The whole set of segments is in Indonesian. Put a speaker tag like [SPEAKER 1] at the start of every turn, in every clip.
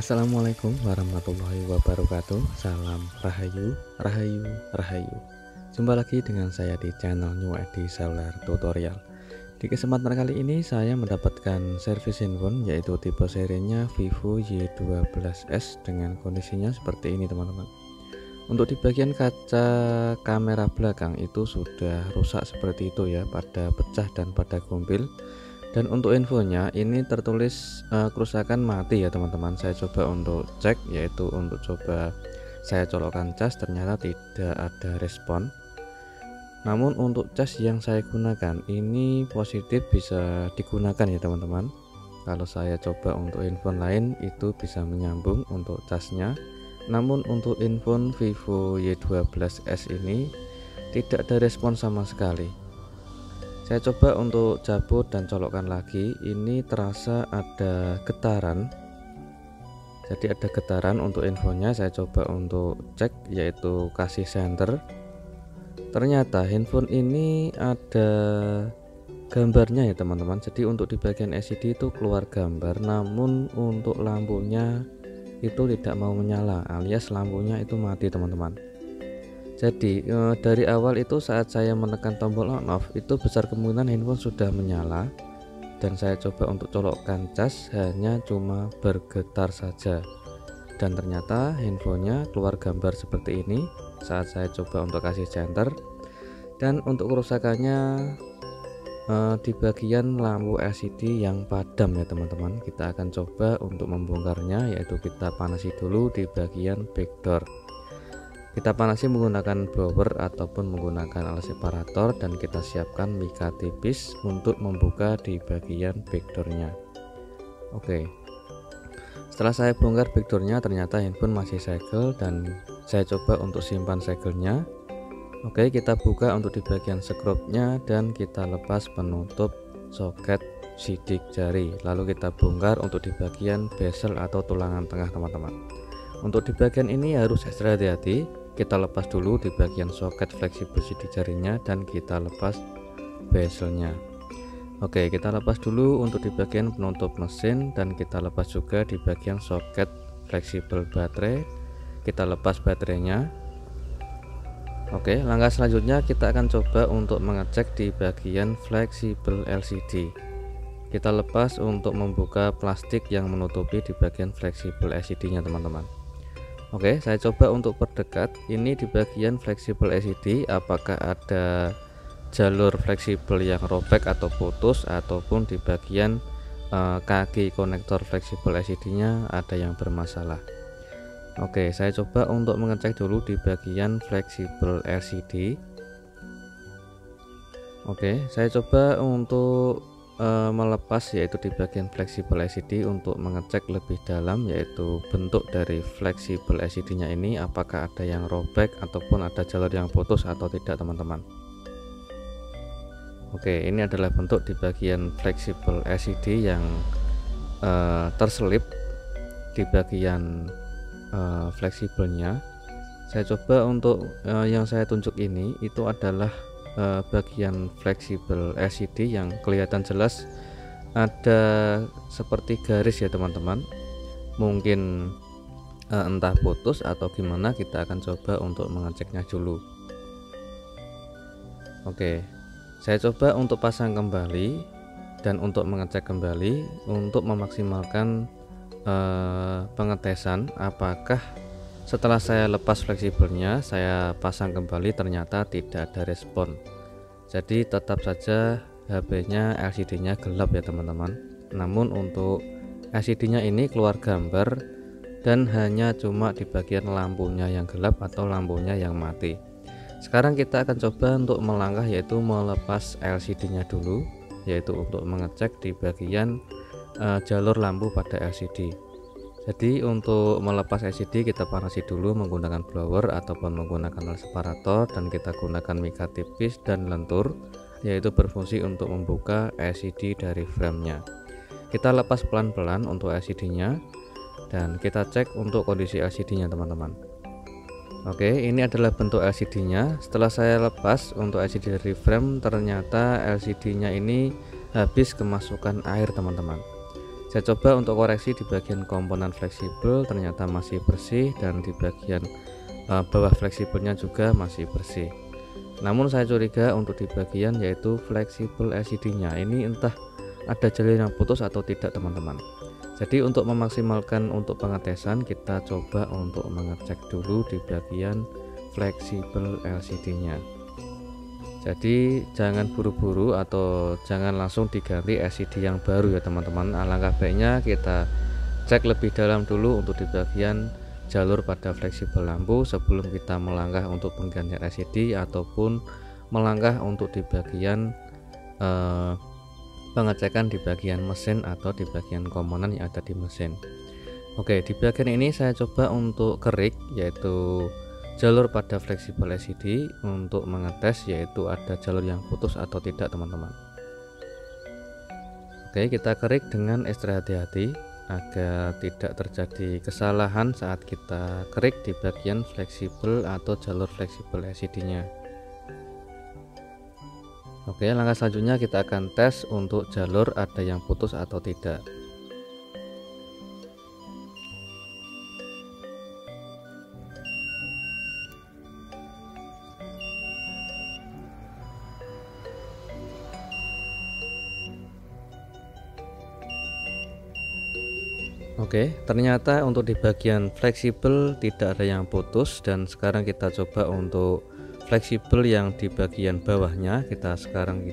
[SPEAKER 1] Assalamualaikum warahmatullahi wabarakatuh. Salam Rahayu, Rahayu, Rahayu. Jumpa lagi dengan saya di channel New Edi Seller Tutorial. Di kesempatan kali ini saya mendapatkan servis handphone yaitu tipe serinya Vivo Y12s dengan kondisinya seperti ini teman-teman. Untuk di bagian kaca kamera belakang itu sudah rusak seperti itu ya, pada pecah dan pada gombel. Dan untuk infonya ini tertulis kerusakan mati ya teman-teman. Saya coba untuk cek, yaitu untuk coba saya colokkan cas, ternyata tidak ada respon. Namun untuk cas yang saya gunakan ini positif, bisa digunakan ya teman-teman. Kalau saya coba untuk handphone lain itu bisa menyambung untuk casnya. Namun untuk handphone Vivo Y12s ini tidak ada respon sama sekali. Saya coba untuk cabut dan colokkan lagi, ini terasa ada getaran. Jadi ada getaran. Untuk infonya saya coba untuk cek, yaitu kasih senter. Ternyata handphone ini ada gambarnya ya teman-teman. Jadi untuk di bagian LCD itu keluar gambar, namun untuk lampunya itu tidak mau menyala, alias lampunya itu mati teman-teman. Jadi dari awal itu saat saya menekan tombol on off itu besar kemungkinan handphone sudah menyala, dan saya coba untuk colokkan cas hanya cuma bergetar saja, dan ternyata handphonenya keluar gambar seperti ini saat saya coba untuk kasih center. Dan untuk kerusakannya di bagian lampu LCD yang padam ya teman-teman. Kita akan coba untuk membongkarnya, yaitu kita panasi dulu di bagian backdoor. Kita panasi menggunakan blower ataupun menggunakan alat separator, dan kita siapkan mika tipis untuk membuka di bagian backdoornya. Oke, setelah saya bongkar backdoornya ternyata handphone masih segel, dan saya coba untuk simpan segelnya. Oke, kita buka untuk di bagian skrupnya dan kita lepas penutup soket sidik jari, lalu kita bongkar untuk di bagian bezel atau tulangan tengah teman-teman. Untuk di bagian ini harus ekstra hati-hati. Kita lepas dulu di bagian soket fleksibel sidik jarinya dan kita lepas bezelnya. Oke, kita lepas dulu untuk di bagian penutup mesin, dan kita lepas juga di bagian soket fleksibel baterai. Kita lepas baterainya. Oke, langkah selanjutnya kita akan coba untuk mengecek di bagian fleksibel LCD. Kita lepas untuk membuka plastik yang menutupi di bagian fleksibel LCD nya teman-teman. Oke, saya coba untuk perdekat. Ini di bagian fleksibel LCD apakah ada jalur fleksibel yang robek atau putus, ataupun di bagian kaki konektor fleksibel LCD nya ada yang bermasalah. Oke, saya coba untuk mengecek dulu di bagian fleksibel LCD. Oke, saya coba untuk melepas, yaitu di bagian fleksibel LCD, untuk mengecek lebih dalam, yaitu bentuk dari fleksibel LCD nya ini apakah ada yang robek ataupun ada jalur yang putus atau tidak teman-teman. Oke, ini adalah bentuk di bagian fleksibel LCD yang terselip di bagian fleksibelnya. Saya coba untuk yang saya tunjuk ini itu adalah bagian fleksibel LCD yang kelihatan jelas ada seperti garis ya teman-teman. Mungkin entah putus atau gimana, kita akan coba untuk mengeceknya dulu. Oke, saya coba untuk pasang kembali dan untuk mengecek kembali untuk memaksimalkan pengetesan apakah setelah saya lepas fleksibelnya, saya pasang kembali, ternyata tidak ada respon. Jadi tetap saja HP-nya LCD-nya gelap ya teman-teman. Namun untuk LCD-nya ini keluar gambar, dan hanya cuma di bagian lampunya yang gelap atau lampunya yang mati. Sekarang kita akan coba untuk melangkah, yaitu melepas LCD-nya dulu, yaitu untuk mengecek di bagian jalur lampu pada LCD. Jadi untuk melepas LCD kita panasi dulu menggunakan blower ataupun menggunakan alat separator, dan kita gunakan mika tipis dan lentur, yaitu berfungsi untuk membuka LCD dari framenya. Kita lepas pelan-pelan untuk LCD nya, dan kita cek untuk kondisi LCD nya teman-teman. Oke, ini adalah bentuk LCD nya. Setelah saya lepas untuk LCD dari frame, ternyata LCD nya ini habis kemasukan air teman-teman. Saya coba untuk koreksi di bagian komponen fleksibel, ternyata masih bersih, dan di bagian bawah fleksibelnya juga masih bersih. Namun saya curiga untuk di bagian yaitu fleksibel LCD-nya ini entah ada jalur yang putus atau tidak teman-teman. Jadi untuk memaksimalkan untuk pengetesan, kita coba untuk mengecek dulu di bagian fleksibel LCD-nya. Jadi jangan buru-buru atau jangan langsung diganti LCD yang baru ya teman-teman. Alangkah baiknya kita cek lebih dalam dulu untuk di bagian jalur pada fleksibel lampu sebelum kita melangkah untuk penggantian LCD ataupun melangkah untuk di bagian pengecekan di bagian mesin atau di bagian komponen yang ada di mesin. Oke, di bagian ini saya coba untuk kerik yaitu jalur pada fleksibel LCD untuk mengetes yaitu ada jalur yang putus atau tidak teman-teman. Oke, kita kerik dengan ekstra hati-hati agar tidak terjadi kesalahan saat kita kerik di bagian fleksibel atau jalur fleksibel LCD-nya. Oke, langkah selanjutnya kita akan tes untuk jalur ada yang putus atau tidak. Oke, ternyata untuk di bagian fleksibel tidak ada yang putus, dan sekarang kita coba untuk fleksibel yang di bagian bawahnya. Kita sekarang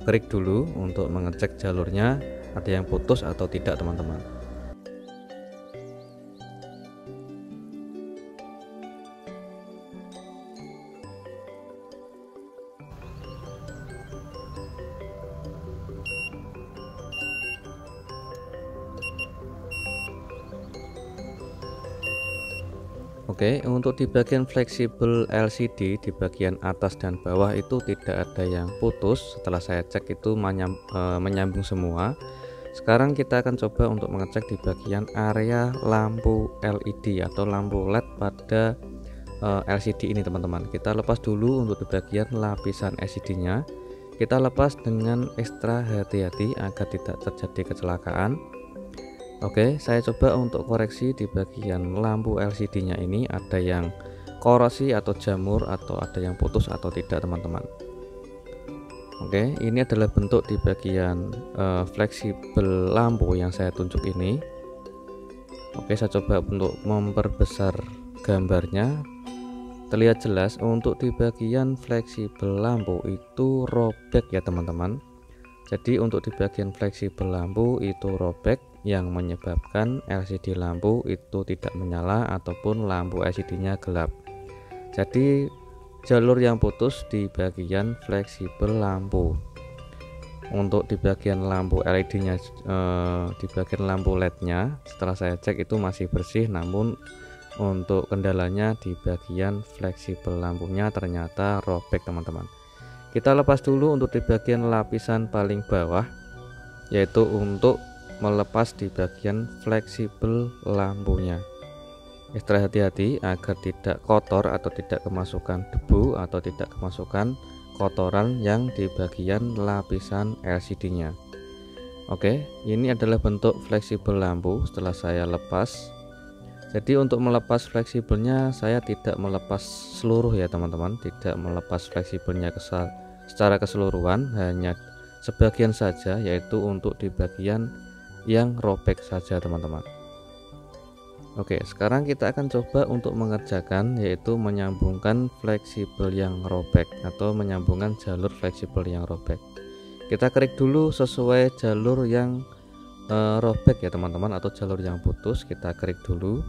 [SPEAKER 1] kerik dulu untuk mengecek jalurnya ada yang putus atau tidak teman-teman. Oke, untuk di bagian fleksibel LCD di bagian atas dan bawah itu tidak ada yang putus. Setelah saya cek itu menyambung semua. Sekarang kita akan coba untuk mengecek di bagian area lampu LED atau lampu LED pada LCD ini teman-teman. Kita lepas dulu untuk di bagian lapisan LCD-nya. Kita lepas dengan ekstra hati-hati agar tidak terjadi kecelakaan. Oke, saya coba untuk koreksi di bagian lampu LCD-nya ini ada yang korosi atau jamur atau ada yang putus atau tidak teman-teman. Oke, ini adalah bentuk di bagian fleksibel lampu yang saya tunjuk ini. Oke, saya coba untuk memperbesar gambarnya. Terlihat jelas untuk di bagian fleksibel lampu itu robek ya teman-teman. Jadi untuk di bagian fleksibel lampu itu robek yang menyebabkan LCD lampu itu tidak menyala ataupun lampu LCD-nya gelap. Jadi jalur yang putus di bagian fleksibel lampu. Untuk di bagian lampu LED-nya, di bagian lampu LED-nya, setelah saya cek itu masih bersih, namun untuk kendalanya di bagian fleksibel lampunya ternyata robek teman-teman. Kita lepas dulu untuk di bagian lapisan paling bawah, yaitu untuk melepas di bagian fleksibel lampunya. Ekstra hati-hati agar tidak kotor atau tidak kemasukan debu atau tidak kemasukan kotoran yang di bagian lapisan LCD-nya. Oke, ini adalah bentuk fleksibel lampu setelah saya lepas. Jadi untuk melepas fleksibelnya saya tidak melepas seluruh ya teman-teman, tidak melepas fleksibelnya secara keseluruhan, hanya sebagian saja, yaitu untuk di bagian yang robek saja teman-teman. Oke, sekarang kita akan coba untuk mengerjakan yaitu menyambungkan fleksibel yang robek atau menyambungkan jalur fleksibel yang robek. Kita klik dulu sesuai jalur yang robek ya teman-teman, atau jalur yang putus kita klik dulu.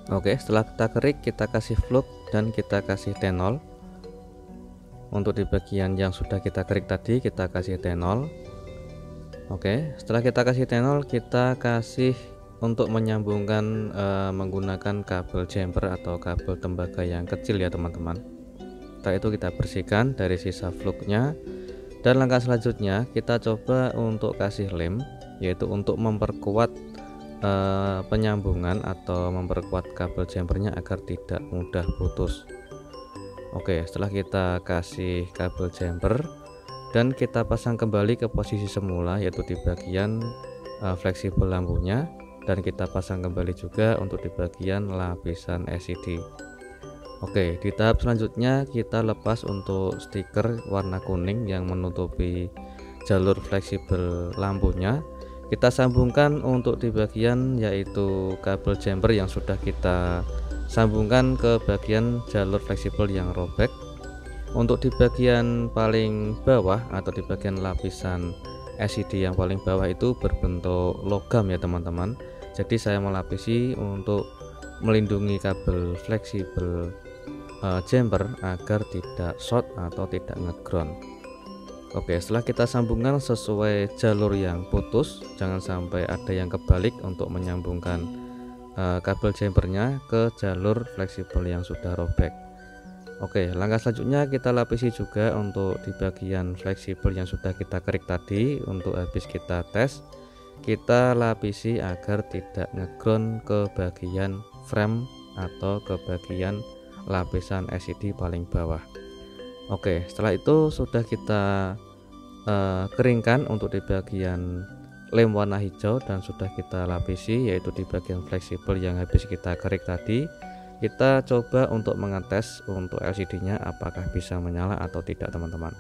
[SPEAKER 1] Oke, setelah kita klik kita kasih flux dan kita kasih T0. Untuk di bagian yang sudah kita klik tadi kita kasih T0. Oke, setelah kita kasih T0 kita kasih untuk menyambungkan menggunakan kabel jumper atau kabel tembaga yang kecil ya teman-teman. Setelah itu kita bersihkan dari sisa fluxnya, dan langkah selanjutnya kita coba untuk kasih lem, yaitu untuk memperkuat penyambungan atau memperkuat kabel jumpernya agar tidak mudah putus. Oke, setelah kita kasih kabel jumper dan kita pasang kembali ke posisi semula, yaitu di bagian fleksibel lampunya, dan kita pasang kembali juga untuk di bagian lapisan LCD. Oke, di tahap selanjutnya kita lepas untuk stiker warna kuning yang menutupi jalur fleksibel lampunya. Kita sambungkan untuk di bagian yaitu kabel jumper yang sudah kita sambungkan ke bagian jalur fleksibel yang robek. Untuk di bagian paling bawah atau di bagian lapisan LCD yang paling bawah itu berbentuk logam ya teman-teman. Jadi saya melapisi untuk melindungi kabel fleksibel jumper agar tidak short atau tidak ngeground. Oke, setelah kita sambungkan sesuai jalur yang putus, jangan sampai ada yang kebalik untuk menyambungkan kabel jumpernya ke jalur fleksibel yang sudah robek. Oke, langkah selanjutnya kita lapisi juga untuk di bagian fleksibel yang sudah kita kerik tadi. Untuk habis kita tes, kita lapisi agar tidak ngeground ke bagian frame atau ke bagian lapisan LCD paling bawah. Oke, setelah itu sudah kita keringkan untuk di bagian lem warna hijau dan sudah kita lapisi yaitu di bagian fleksibel yang habis kita kerik tadi. Kita coba untuk mengetes untuk LCD nya apakah bisa menyala atau tidak teman-teman.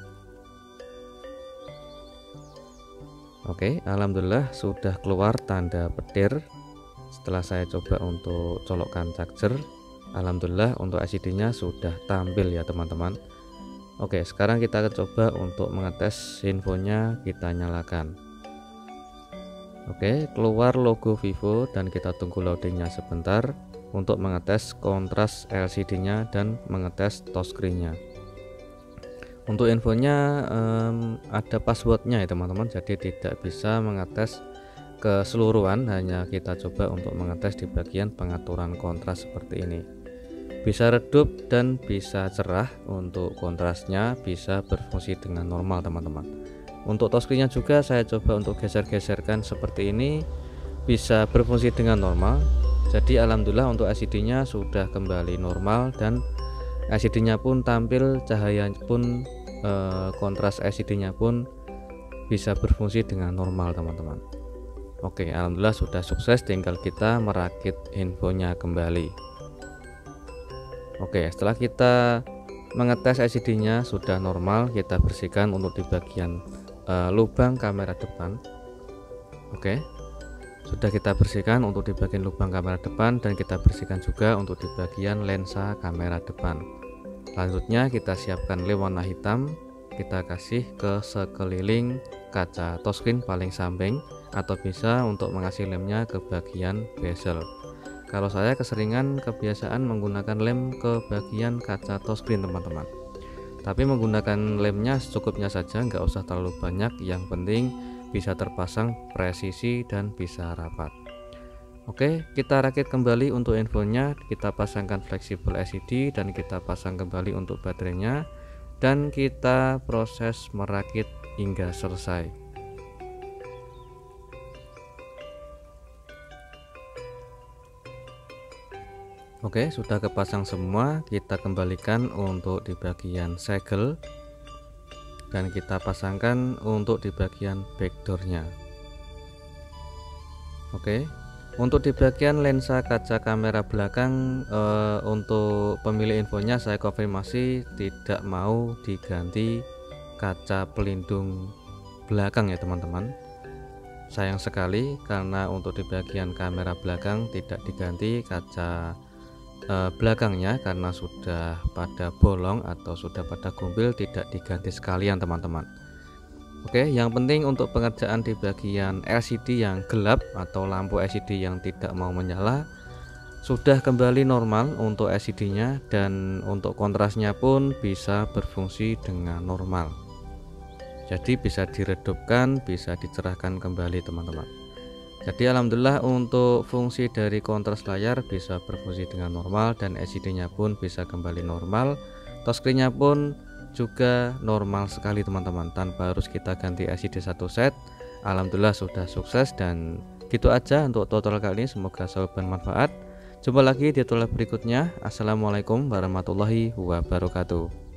[SPEAKER 1] Oke, alhamdulillah sudah keluar tanda petir setelah saya coba untuk colokkan charger. Alhamdulillah untuk LCD nya sudah tampil ya teman-teman. Oke, sekarang kita akan coba untuk mengetes infonya, kita nyalakan. Oke, keluar logo Vivo dan kita tunggu loadingnya sebentar untuk mengetes kontras LCD nya dan mengetes touchscreen-nya. Untuk infonya ada passwordnya ya teman-teman, jadi tidak bisa mengetes keseluruhan, hanya kita coba untuk mengetes di bagian pengaturan kontras seperti ini. Bisa redup dan bisa cerah. Untuk kontrasnya bisa berfungsi dengan normal teman-teman. Untuk touchscreen-nya juga saya coba untuk geser-geserkan seperti ini, bisa berfungsi dengan normal. Jadi alhamdulillah untuk LCD nya sudah kembali normal dan LCD nya pun tampil, cahaya pun kontras LCD nya pun bisa berfungsi dengan normal teman-teman. Oke, alhamdulillah sudah sukses, tinggal kita merakit infonya kembali. Oke, setelah kita mengetes LCD nya sudah normal, kita bersihkan untuk di bagian lubang kamera depan. Oke, sudah kita bersihkan untuk di bagian lubang kamera depan dan kita bersihkan juga untuk di bagian lensa kamera depan. Selanjutnya kita siapkan lem warna hitam, kita kasih ke sekeliling kaca touchscreen paling samping atau bisa untuk mengasih lemnya ke bagian bezel. Kalau saya keseringan kebiasaan menggunakan lem ke bagian kaca touchscreen teman-teman. Tapi menggunakan lemnya secukupnya saja, nggak usah terlalu banyak, yang penting bisa terpasang presisi dan bisa rapat. Oke, kita rakit kembali untuk infonya, kita pasangkan fleksibel LCD dan kita pasang kembali untuk baterainya dan kita proses merakit hingga selesai. Oke, sudah kepasang semua, kita kembalikan untuk di bagian segel dan kita pasangkan untuk di bagian backdoornya. Oke, untuk di bagian lensa kaca kamera belakang untuk pemilik infonya saya konfirmasi tidak mau diganti kaca pelindung belakang ya teman-teman. Sayang sekali karena untuk di bagian kamera belakang tidak diganti kaca belakangnya karena sudah pada bolong atau sudah pada gumpil, tidak diganti sekalian teman-teman. Oke, yang penting untuk pengerjaan di bagian LCD yang gelap atau lampu LCD yang tidak mau menyala sudah kembali normal untuk LCD nya dan untuk kontrasnya pun bisa berfungsi dengan normal. Jadi bisa diredupkan, bisa dicerahkan kembali teman-teman. Jadi alhamdulillah untuk fungsi dari kontras layar bisa berfungsi dengan normal dan LCD nya pun bisa kembali normal. Touchscreen nya pun juga normal sekali teman-teman, tanpa harus kita ganti LCD satu set. Alhamdulillah sudah sukses dan gitu aja untuk tutorial kali ini, semoga selalu bermanfaat. Jumpa lagi di tutorial berikutnya. Assalamualaikum warahmatullahi wabarakatuh.